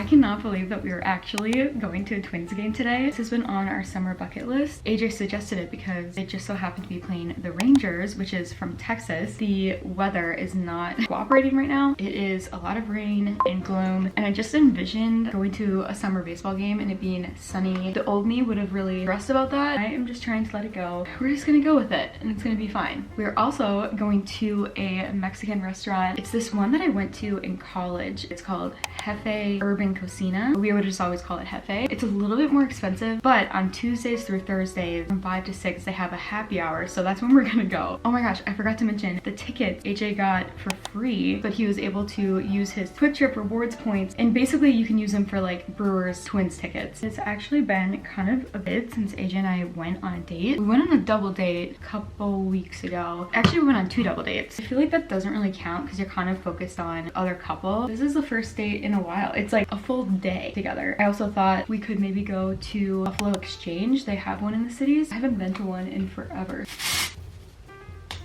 cannot believe that we are actually going to a Twins game today. This has been on our summer bucket list. AJ suggested it because it just so happened to be playing the Rangers, which is from Texas. The weather is not cooperating right now. It is a lot of rain and gloom, and I just envisioned going to a summer baseball game and it being sunny. The old me would have really stressed about that. I am just trying to let it go. We're just gonna go with it and it's gonna be fine. We're also going to a Mexican restaurant. It's this one that I went to in college. It's called Jefe Urban Cocina. We would just always call it Jefe. It's a little bit more expensive, but on Tuesdays through Thursdays from 5 to 6 they have a happy hour, so that's when we're gonna go. Oh my gosh, I forgot to mention the tickets AJ got for free, but he was able to use his Quick Trip rewards points, and basically you can use them for like Brewers Twins tickets. It's actually been kind of a bit since AJ and I went on a date. We went on a double date a couple weeks ago. Actually, we went on 2 double dates. I feel like that doesn't really count because you're kind of focused on other couple. This is the first date in a while. It's like a full day together. I also thought we could maybe go to Buffalo Exchange. They have one in the cities. I haven't been to one in forever.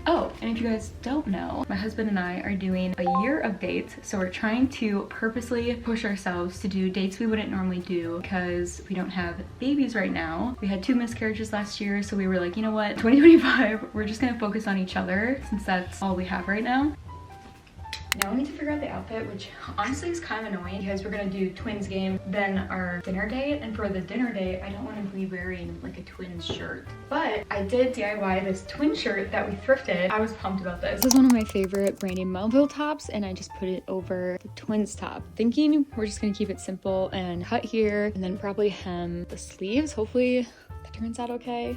Oh, and if you guys don't know, my husband and I are doing a year of dates. So we're trying to purposely push ourselves to do dates we wouldn't normally do because we don't have babies right now. We had 2 miscarriages last year, so we were like, you know what, 2025, we're just gonna focus on each other since that's all we have right now. Now we need to figure out the outfit, which honestly is kind of annoying because we're gonna do Twins game, then our dinner date, and for the dinner date, I don't want to be wearing like a Twins shirt. But I did DIY this twin shirt that we thrifted. I was pumped about this. This is one of my favorite Brandy Melville tops, and I just put it over the Twins top, thinking we're just gonna keep it simple and cut here, and then probably hem the sleeves. Hopefully that turns out okay.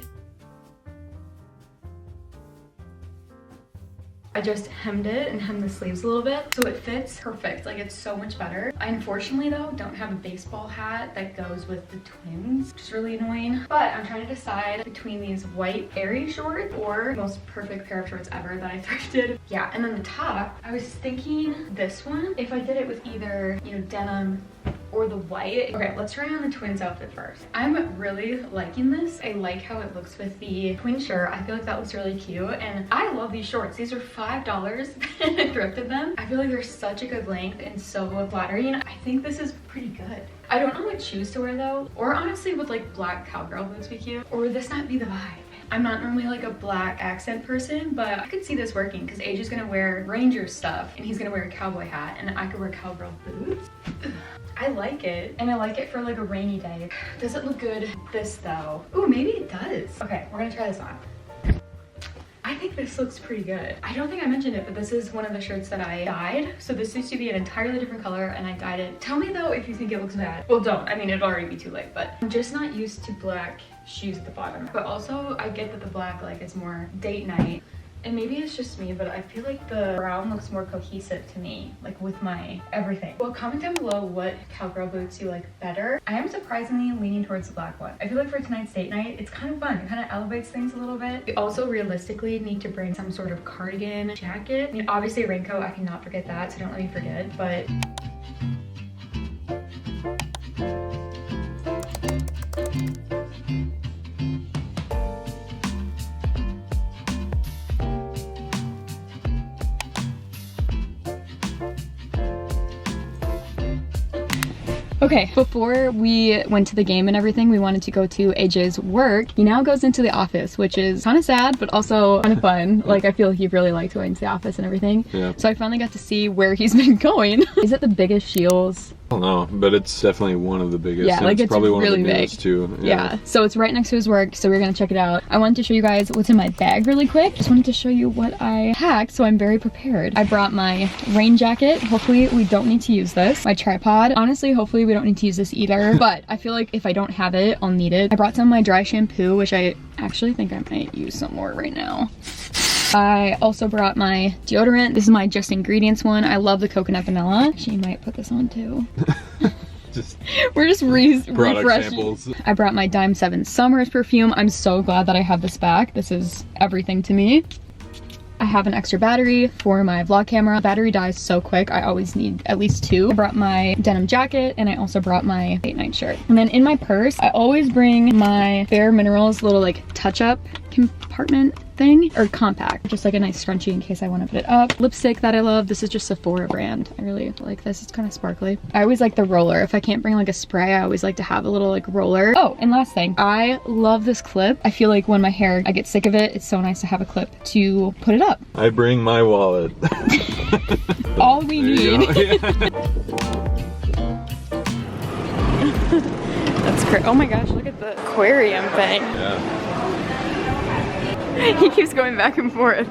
I just hemmed it and hemmed the sleeves a little bit so it fits perfect. Like, it's so much better. I unfortunately though don't have a baseball hat that goes with the Twins, which is really annoying. But I'm trying to decide between these white airy shorts or the most perfect pair of shorts ever that I thrifted. Yeah, and then the top, I was thinking this one, if I did it with either, you know, denim or the white. Okay, let's try on the Twins outfit first. I'm really liking this. I like how it looks with the twin shirt. I feel like that looks really cute, and I love these shorts. These are $5 and I thrifted them. I feel like they're such a good length and so flattering. I think this is pretty good. I don't know what shoes to wear though, or honestly would like black cowgirl boots be cute, or would this not be the vibe? I'm not normally like a black accent person, but I could see this working because AJ's gonna wear Ranger stuff and he's gonna wear a cowboy hat, and I could wear cowgirl boots. I like it, and I like it for like a rainy day. Does it look good this though? Ooh, maybe it does. Okay, we're gonna try this on. I think this looks pretty good. I don't think I mentioned it, but this is one of the shirts that I dyed. So this used to be an entirely different color and I dyed it. Tell me though if you think it looks bad. Well, don't. I mean, it'd already be too late, but I'm just not used to black shoes at the bottom. But also I get that the black like is more date night. And maybe it's just me, but I feel like the brown looks more cohesive to me, like with my everything. Well, comment down below what cowgirl boots you like better. I am surprisingly leaning towards the black one. I feel like for tonight's date night, it's kind of fun. It kind of elevates things a little bit. We also realistically need to bring some sort of cardigan jacket. I mean, obviously a raincoat, I cannot forget that, so don't let me forget, but okay, before we went to the game and everything, we wanted to go to AJ's work. He now goes into the office, which is kind of sad, but also kind of fun. Like, I feel he really liked going to the office and everything. Yeah. So I finally got to see where he's been going. Is it the biggest Scheels? I don't know, but it's definitely one of the biggest. Yeah, like it's probably really one of the big. newest too. Yeah, so it's right next to his work, so we're gonna check it out. I wanted to show you guys what's in my bag really quick. Just wanted to show you what I packed, so I'm very prepared. I brought my rain jacket. Hopefully we don't need to use this. My tripod. Honestly, hopefully we don't need to use this either, but I feel like if I don't have it, I'll need it. I brought some of my dry shampoo, which I actually think I might use some more right now. I also brought my deodorant. This is my Just Ingredients one. I love the coconut vanilla. She might put this on too. We're just refreshing. Samples. I brought my Dime 7 Summers perfume. I'm so glad that I have this back. This is everything to me. I have an extra battery for my vlog camera. Battery dies so quick. I always need at least 2. I brought my denim jacket, and I also brought my date night shirt. And then in my purse, I always bring my Bare Minerals little like touch-up compartment. thing, or compact, just like a nice scrunchie in case I want to put it up. Lipstick that I love. This is just Sephora brand. I really like this. It's kind of sparkly. I always like the roller. If I can't bring like a spray, I always like to have a little like roller. Oh, and last thing, I love this clip. I feel like when my hair, I get sick of it, it's so nice to have a clip to put it up. I bring my wallet. All we need. That's great. Oh my gosh, look at the aquarium thing. Yeah. He keeps going back and forth.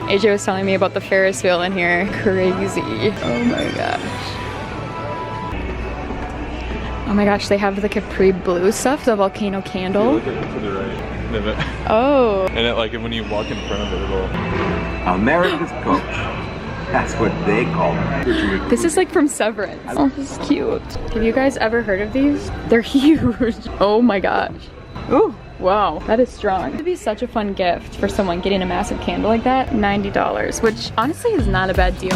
AJ was telling me about the Ferris wheel in here. Crazy. Oh my gosh. Oh my gosh, they have the Capri Blue stuff, the volcano candle. Look at to the right. Oh. And it, like when you walk in front of it, it'll... America's Coach. That's what they call it. This is like from Severance. Oh, this is cute. Have you guys ever heard of these? They're huge. Oh my gosh. Ooh. Wow, that is strong. It would be such a fun gift for someone getting a massive candle like that. $90, which honestly is not a bad deal.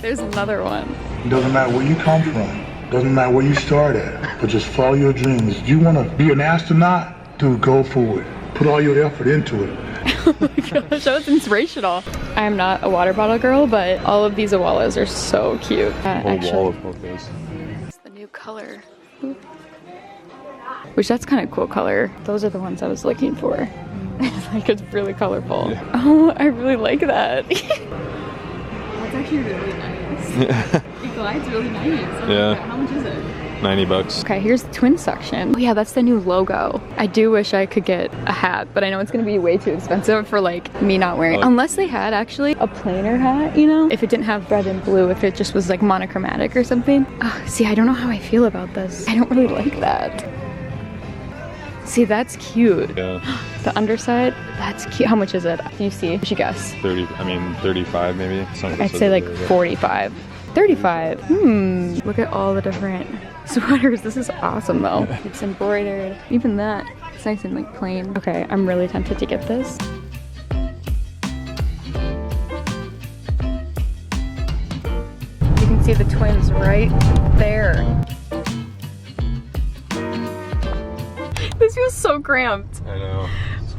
There's another one. It doesn't matter where you come from. Doesn't matter where you start at. But just follow your dreams. If you want to be an astronaut, dude, go for it. Put all your effort into it. Oh my gosh, that was inspirational. I am not a water bottle girl, but all of these awalas are so cute. A wall of photos. It's the new color. Ooh. Which that's kind of cool color. Those are the ones I was looking for. Like it's really colorful. Yeah. Oh, I really like that. That's actually really nice. It glides really nice. Yeah. How much is it? $90. Okay, here's the twin section. Oh yeah, that's the new logo. I do wish I could get a hat, but I know it's gonna be way too expensive for like me not wearing it. Unless they had actually a plainer hat, you know? If it didn't have red and blue, if it just was like monochromatic or something. Oh, see, I don't know how I feel about this. I don't really like that. See, that's cute. Yeah. The underside, that's cute. How much is it? Do you see? You should guess. 35 maybe. I'd say like 45. 35. Look at all the different sweaters. This is awesome though. It's embroidered. Even that. It's nice and like plain. Okay, I'm really tempted to get this. You can see the twins right there. This feels so cramped. I know.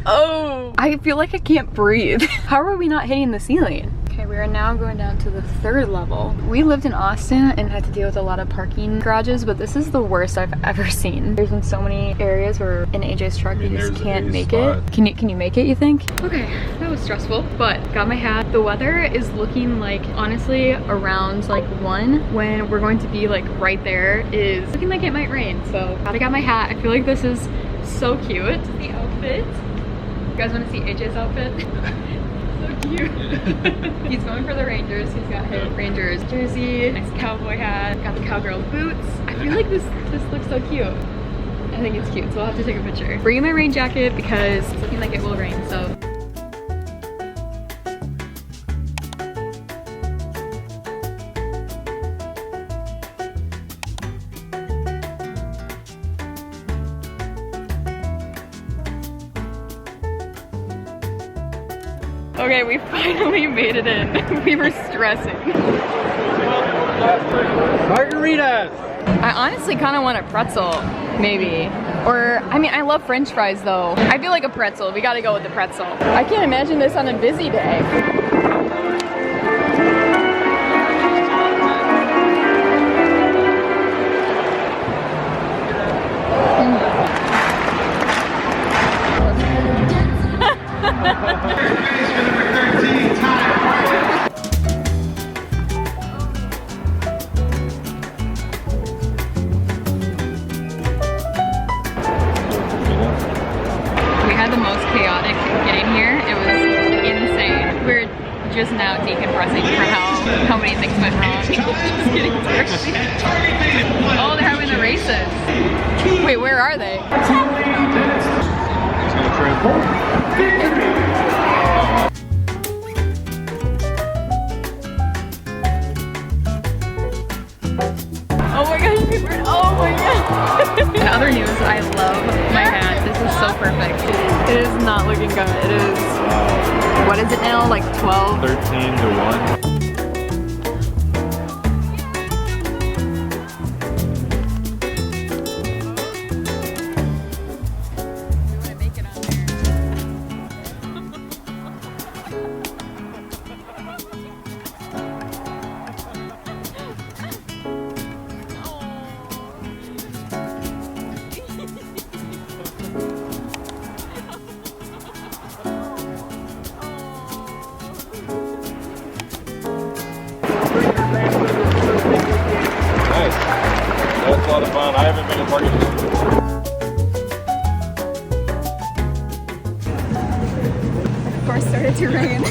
Oh, I feel like I can't breathe. How are we not hitting the ceiling? Okay, we are now going down to the 3rd level. We lived in Austin and had to deal with a lot of parking garages, but this is the worst I've ever seen. There's been so many areas where in AJ's truck you just can't make it. Can you make it, you think? Okay, that was stressful, but got my hat. The weather is looking like, honestly, around like 1 when we're going to be like right there is looking like it might rain. So I got my hat. I feel like this is so cute. The outfit. You guys want to see AJ's outfit? Cute. He's going for the Rangers. He's got his Rangers jersey, nice cowboy hat, got the cowgirl boots. I feel like this looks so cute. I think it's cute, so I'll have to take a picture. Bringing my rain jacket because it's looking like it will rain, so. Okay, we finally made it in. We were stressing. Margaritas! I honestly kind of want a pretzel, maybe. Or, I mean, I love French fries though. I feel like a pretzel. We gotta go with the pretzel. I can't imagine this on a busy day. Just now decompressing for how many things went wrong. Just getting thirsty. Oh, they're having the races. Wait, where are they? Oh my gosh, oh my god. In other news, I love my hat. This is so perfect. It is not looking good. It is, what is it now? Like 12? 13 to 1. Of course, started to rain.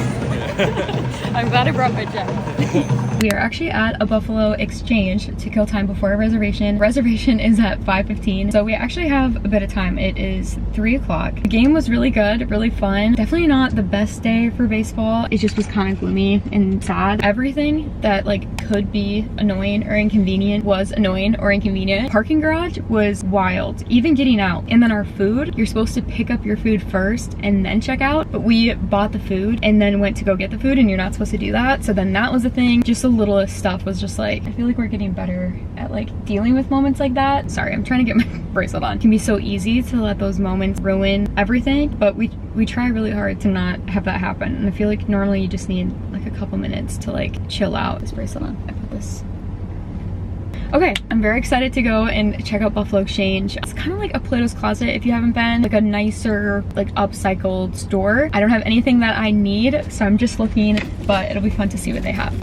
I'm glad I brought my jacket. We are actually at a Buffalo Exchange to kill time before a reservation. Reservation is at 5:15, so we actually have a bit of time. It is 3 o'clock. The game was really good, really fun. Definitely not the best day for baseball. It just was kind of gloomy and sad. Everything that like could be annoying or inconvenient was annoying or inconvenient. Parking garage was wild, even getting out. And then our food, you're supposed to pick up your food first and then check out, but we bought the food and then went to go get the food, and you're not supposed to do that. So then that was the thing. Just the littlest stuff was just like, I feel like we're getting better at like dealing with moments like that. Sorry, I'm trying to get my bracelet on. It can be so easy to let those moments ruin everything, but we try really hard to not have that happen. And I feel like normally you just need like a couple minutes to like chill out. This bracelet on, I put this. Okay, I'm very excited to go and check out Buffalo Exchange. It's kind of like a Plato's Closet if you haven't been, like a nicer, like upcycled store. I don't have anything that I need, so I'm just looking, but it'll be fun to see what they have.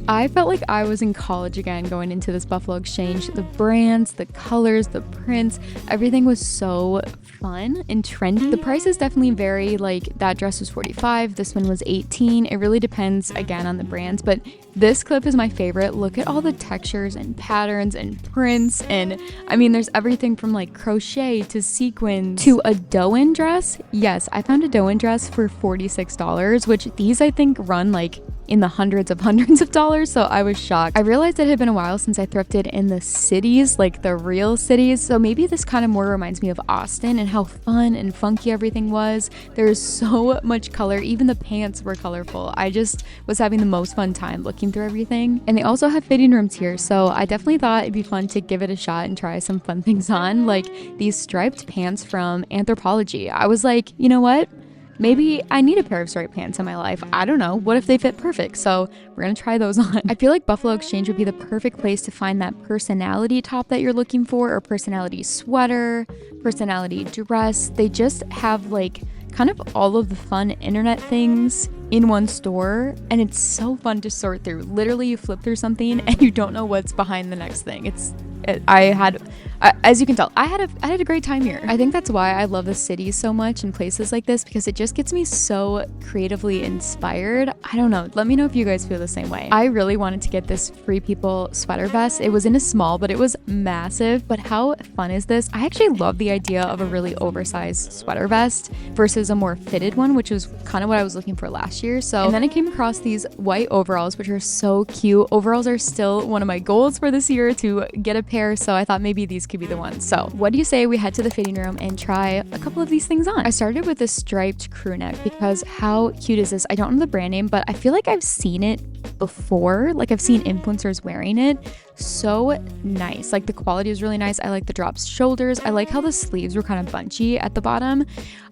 I felt like I was in college again going into this Buffalo Exchange. The brands, the colors, the prints, everything was so fun and trendy. The prices definitely vary, like that dress was $45, this one was $18. It really depends again on the brands, but this clip is my favorite. Look at all the textures and patterns and prints, and I mean there's everything from like crochet to sequin to a doe-in dress. Yes, I found a doe-in dress for $46, which these I think run like in the hundreds of dollars, so I was shocked. I realized it had been a while since I thrifted in the cities, like the real cities, so maybe this kind of more reminds me of Austin and how fun and funky everything was. There's so much color, even the pants were colorful. I just was having the most fun time looking through everything. And they also have fitting rooms here, so I definitely thought it'd be fun to give it a shot and try some fun things on, like these striped pants from Anthropologie. I was like, you know what? Maybe I need a pair of striped pants in my life. I don't know. What if they fit perfect? So we're gonna try those on. I feel like Buffalo Exchange would be the perfect place to find that personality top that you're looking for, or personality sweater, personality dress. They just have like kind of all of the fun internet things in one store, and it's so fun to sort through. Literally, you flip through something and you don't know what's behind the next thing. As you can tell, I had a great time here. I think that's why I love the city so much and places like this, because it just gets me so creatively inspired. I don't know. Let me know if you guys feel the same way. I really wanted to get this Free People sweater vest. It was in a small, but it was massive. But how fun is this? I actually love the idea of a really oversized sweater vest versus a more fitted one, which was kind of what I was looking for last year. So, and then I came across these white overalls, which are so cute. Overalls are still one of my goals for this year, to get a pair. So I thought maybe these could be the ones. So what do you say we head to the fitting room and try a couple of these things on? I started with this striped crew neck because how cute is this? I don't know the brand name, but I feel like I've seen it before. Like I've seen influencers wearing it. So nice. Like the quality is really nice. I like the dropped shoulders. I like how the sleeves were kind of bunchy at the bottom.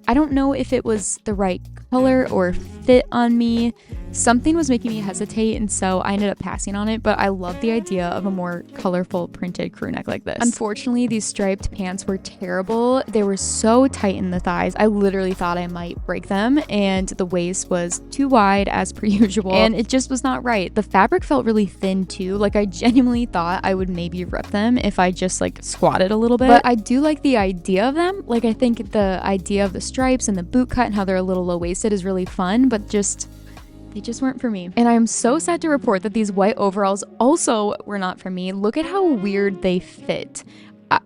I don't know if it was the right color or fit on me. Something was making me hesitate, and so I ended up passing on it, but I love the idea of a more colorful printed crew neck like this. Unfortunately, these striped pants were terrible. They were so tight in the thighs. I literally thought I might break them, and the waist was too wide as per usual, and it just was not right. The fabric felt really thin too. Like I genuinely thought I would maybe rip them if I just like squatted a little bit, but I do like the idea of them. Like I think the idea of the stripes and the boot cut and how they're a little low-waisted is really fun, but they just weren't for me. And I am so sad to report that these white overalls also were not for me. Look at how weird they fit.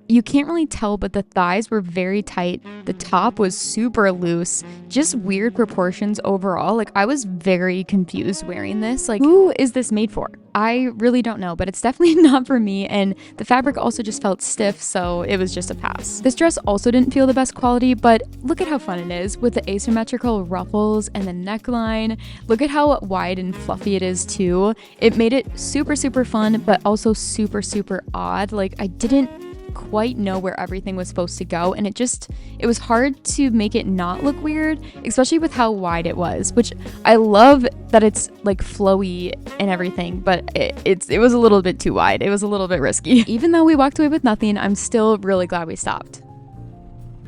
You can't really tell, but the thighs were very tight. The top was super loose. Just weird proportions overall. Like I was very confused wearing this. Like who is this made for? I really don't know, but it's definitely not for me. And the fabric also just felt stiff, so it was just a pass. This dress also didn't feel the best quality, but look at how fun it is with the asymmetrical ruffles and the neckline. Look at how wide and fluffy it is too. It made it super, super fun, but also super, super odd. Like I didn't quite know where everything was supposed to go, and it was hard to make it not look weird, especially with how wide it was, which I love that it's like flowy and everything, but it was a little bit too wide. It was a little bit risky. Even though we walked away with nothing, I'm still really glad we stopped.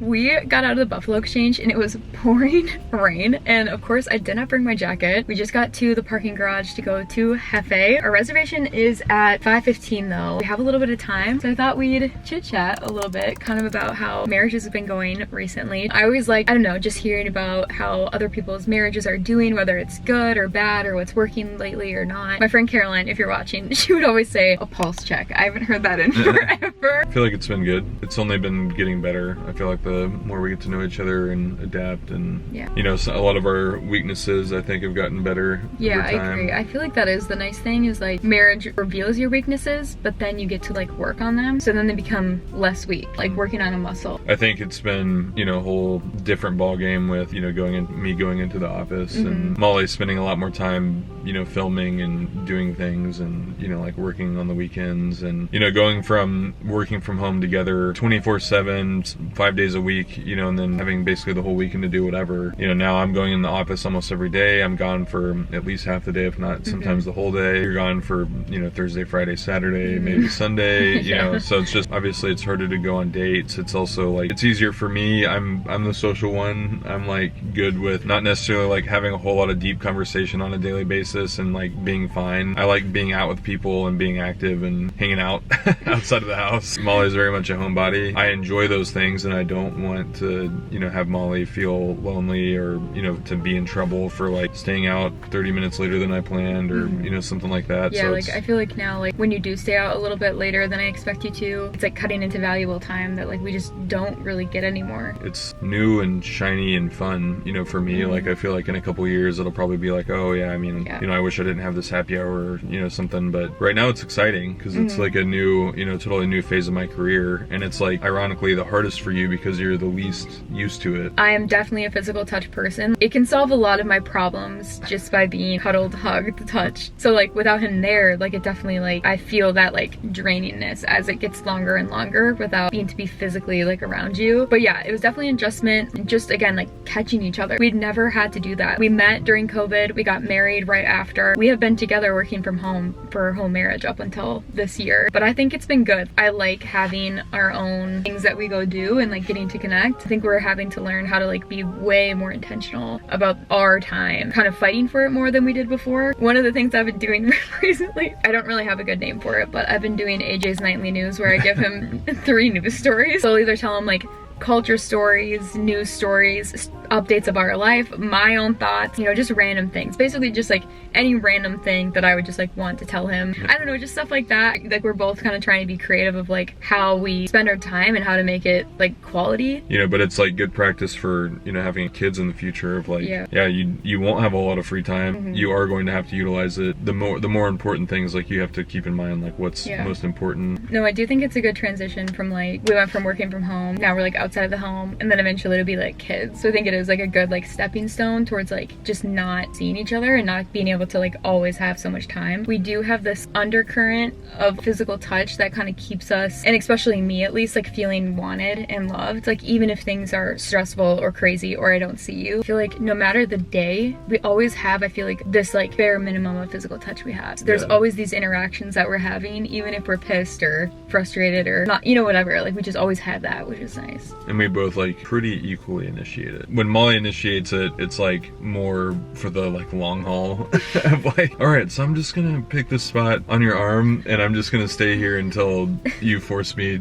We got out of the Buffalo Exchange and it was pouring rain, and of course I did not bring my jacket. We just got to the parking garage to go to Hefe. Our reservation is at 5:15 though. We have a little bit of time, so I thought we'd chit chat a little bit kind of about how marriages have been going recently. I always like, I don't know, just hearing about how other people's marriages are doing, whether it's good or bad or what's working lately or not. My friend Caroline, if you're watching, she would always say a pulse check. I haven't heard that in forever. I feel like it's been good. It's only been getting better. I feel like the more we get to know each other and adapt, and you know, so a lot of our weaknesses I think have gotten better over time. I agree. I feel like that is the nice thing, is like marriage reveals your weaknesses, but then you get to like work on them, so then they become less weak, like working on a muscle. I think it's been, you know, a whole different ball game with, you know, going into the office and Molly spending a lot more time, you know, filming and doing things, and you know, like working on the weekends, and you know, going from working from home together 24/7, 5 days a week, you know, and then having basically the whole weekend to do whatever. You know, now I'm going in the office almost every day. I'm gone for at least half the day, if not sometimes the whole day. You're gone for, you know, Thursday, Friday, Saturday, maybe Sunday, you know, so it's just, obviously it's harder to go on dates. It's also like, it's easier for me. I'm the social one. I'm like good with not necessarily like having a whole lot of deep conversation on a daily basis and like being fine. I like being out with people and being active and hanging out outside of the house. Molly's very much a homebody. I enjoy those things, and I don't want to, you know, have Molly feel lonely, or, you know, to be in trouble for like staying out 30 minutes later than I planned, or you know, something like that. Yeah, so like I feel like now, like when you do stay out a little bit later than I expect you to, it's like cutting into valuable time that like we just don't really get anymore. It's new and shiny and fun, you know, for me. Like I feel like in a couple years it'll probably be like, oh yeah, I mean, you know, I wish I didn't have this happy hour, or, you know, something. But right now it's exciting because it's like a new, you know, totally new phase of my career, and it's like ironically the hardest for you because you're the least used to it. I am definitely a physical touch person. It can solve a lot of my problems just by being cuddled, hugged, touched. So like without him there, like it definitely, like I feel that like drainingness as it gets longer and longer without being to be physically like around you. But yeah, it was definitely an adjustment, just again like catching each other. We'd never had to do that. We met during COVID, we got married right after. We have been together working from home for our whole marriage up until this year, but I think it's been good. I like having our own things that we go do and like getting to connect. I think we're having to learn how to like be way more intentional about our time, kind of fighting for it more than we did before. One of the things I've been doing recently, I don't really have a good name for it, but I've been doing AJ's nightly news, where I give him 3 news stories. So I'll either tell him like culture stories, news stories, updates of our life, my own thoughts, you know, just random things. Basically just like any random thing that I would just like want to tell him. I don't know, just stuff like that. Like we're both kind of trying to be creative of like how we spend our time and how to make it like quality. You know, but it's like good practice for, you know, having kids in the future of like, yeah, you won't have a lot of free time. You are going to have to utilize it. The more important things, like you have to keep in mind like what's most important. No, I do think it's a good transition from like, we went from working from home, now we're like outside of the home, and then eventually it'll be like kids. So I think it is like a good like stepping stone towards like just not seeing each other and not being able to like always have so much time. We do have this undercurrent of physical touch that kind of keeps us, and especially me at least, like feeling wanted and loved. Like even if things are stressful or crazy or I don't see you, I feel like no matter the day, we always have, I feel like, this like bare minimum of physical touch we have. So there's always these interactions that we're having, even if we're pissed or frustrated or not, you know, whatever. Like we just always have that, which is nice. And we both like pretty equally initiate it. When Molly initiates it, it's like more for the like long haul of like, all right, so I'm just gonna pick this spot on your arm and I'm just gonna stay here until you force me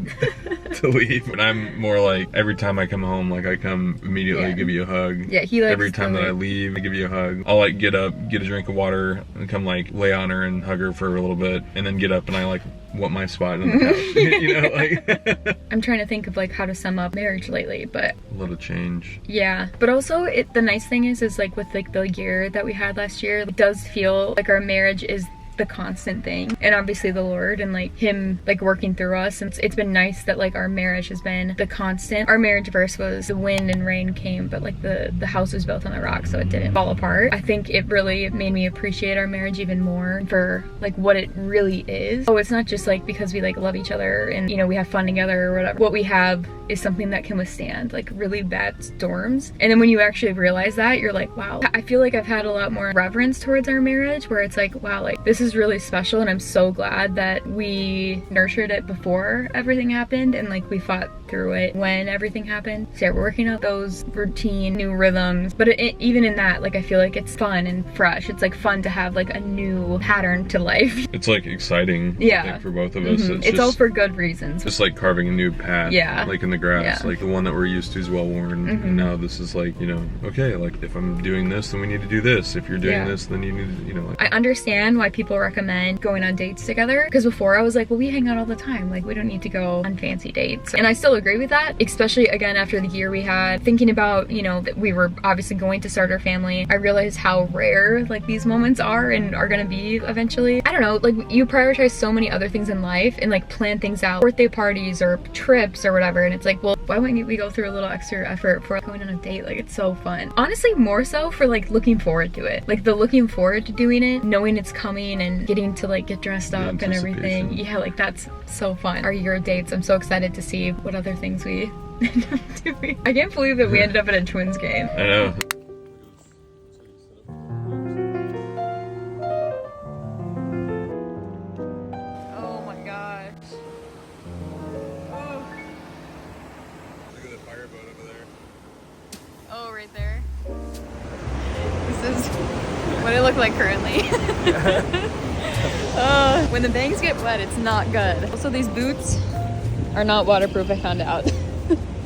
to leave. And I'm more like, every time I come home, like I come immediately give you a hug. Yeah, he likes every time that I leave, I give you a hug. I'll like get up, get a drink of water, and come like lay on her and hug her for a little bit, and then get up and I like want my spot on the couch. You know, like I'm trying to think of like how to sum up marriage lately, but a lot of change. Yeah, but also the nice thing is like with like the year that we had last year, it does feel like our marriage is the constant thing, and obviously the Lord and like him like working through us. And it's been nice that like our marriage has been the constant. Our marriage verse was the wind and rain came, but like the house was built on the rock, so it didn't fall apart. I think it really made me appreciate our marriage even more for like what it really is. Oh, it's not just like because we like love each other and, you know, we have fun together or whatever. What we have is something that can withstand like really bad storms. And then when you actually realize that, you're like, wow. I feel like I've had a lot more reverence towards our marriage, where it's like, wow, like this is really special, and I'm so glad that we nurtured it before everything happened, and like we fought through it when everything happened. So yeah, we're working out those routine new rhythms, but even in that, like I feel like it's fun and fresh. It's like fun to have like a new pattern to life. It's like exciting, yeah, I think, for both of us. It's all for good reasons. Just like carving a new path, yeah, like in the grass, yeah. like the one that we're used to is well worn, and now this is like, you know, okay, like if I'm doing this, then we need to do this. If you're doing this, then you need to, you know. Like, I understand why people recommend going on dates together, because before I was like, well, we hang out all the time, like we don't need to go on fancy dates. And I still agree with that, especially again after the year we had, thinking about, you know, that we were obviously going to start our family. I realized how rare like these moments are and are gonna be eventually. I don't know, like you prioritize so many other things in life and like plan things out, birthday parties or trips or whatever, and it's like, well, why wouldn't we go through a little extra effort for going on a date? Like it's so fun. Honestly, more so for like looking forward to it, like the looking forward to doing it, knowing it's coming and getting to like get dressed up and everything. Yeah, like that's so fun. Our year of dates, I'm so excited to see what other things we end up doing. I can't believe that we ended up at a Twins game. I know. Oh my gosh. Oh. Look at the fireboat over there. Oh, right there. This is what it looked like currently. When the bangs get wet, it's not good. Also, these boots are not waterproof, I found out.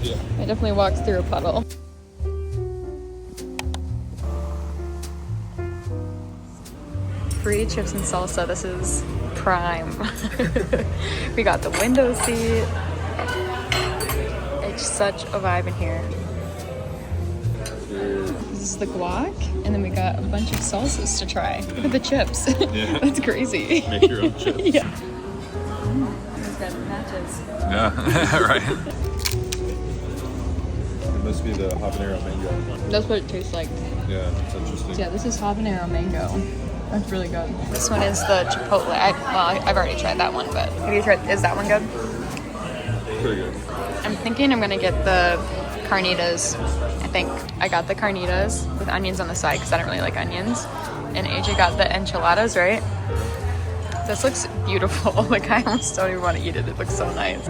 Yeah. I definitely walked through a puddle. Free chips and salsa, this is prime. We got the window seat. It's such a vibe in here. This is the guac, and then we got a bunch of salsas to try. Look at the chips. Yeah. That's crazy. Make your own chips. Yeah. These guys matches. Yeah, right. It must be the habanero mango. That's what it tastes like. Yeah, that's interesting. So yeah, this is habanero mango. That's really good. This one is the chipotle. I've already tried that one, but have you tried? Is that one good? Pretty good. I'm thinking I'm gonna get the carnitas. I think I got the carnitas with onions on the side because I don't really like onions. And AJ got the enchiladas, right? This looks beautiful. Like I almost don't even want to eat it. It looks so nice.